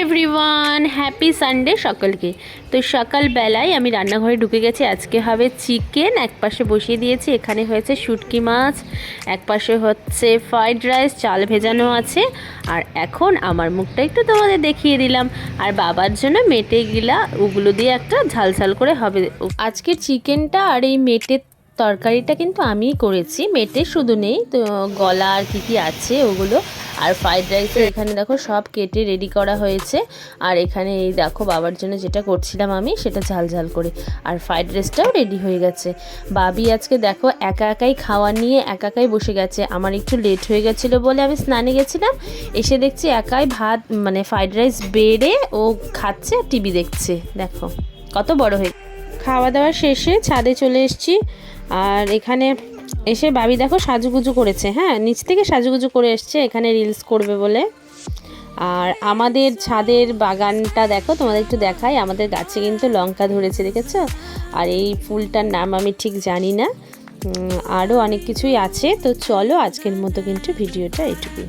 Everyone, happy Sunday সকলকে। তো সকালবেলায় আমি রান্নাঘরে ঢুকে গেছি। আজকে হবে চিকেন, এক পাশে বসিয়ে দিয়েছি। এখানে হয়েছে শুটকি মাছ, এক পাশে হচ্ছে ফ্রাইড রাইস, চাল ভেজানো আছে। আর এখন আমার মুখটা একটু তোমাদের দেখিয়ে দিলাম। আর বাবার জন্য মেটে গিলা ওগুলো দিয়ে একটা ঝাল ঝাল করে হবে। আজকের চিকেনটা আর এই মেটের তরকারিটা কিন্তু আমিই করেছি। মেটে শুধু নেই তো, গলা আর কী আছে ওগুলো। আর ফ্রাইড রাইসে এখানে দেখো সব কেটে রেডি করা হয়েছে। আর এখানে এই দেখো বাবার জন্য যেটা করছিলাম আমি, সেটা ঝাল ঝাল করে। আর ফ্রাইড রাইসটাও রেডি হয়ে গেছে। বাবি আজকে দেখো একা একাই খাওয়া নিয়ে একা একাই বসে গেছে। আমার একটু লেট হয়ে গেছিলো বলে আমি স্নানে গেছিলাম, এসে দেখছি একাই ভাত মানে ফ্রাইড রাইস বেড়ে ও খাচ্ছে আর টিভি দেখছে। দেখো কত বড় হয়ে। খাওয়া দাওয়া শেষে ছাদে চলে এসেছি। আর এখানে এসে বাবি দেখো সাজুগুজু করেছে। হ্যাঁ, নিচ থেকে সাজুগুজু করে এসছে এখানে রিলস করবে বলে। আর আমাদের ছাদের বাগানটা দেখো, তোমাদের একটু দেখাই। আমাদের গাছে কিন্তু লঙ্কা ধরেছে, দেখেছো? আর এই ফুলটার নাম আমি ঠিক জানি না, আরও অনেক কিছুই আছে। তো চলো আজকের মতো কিন্তু ভিডিওটা এইটুকুই।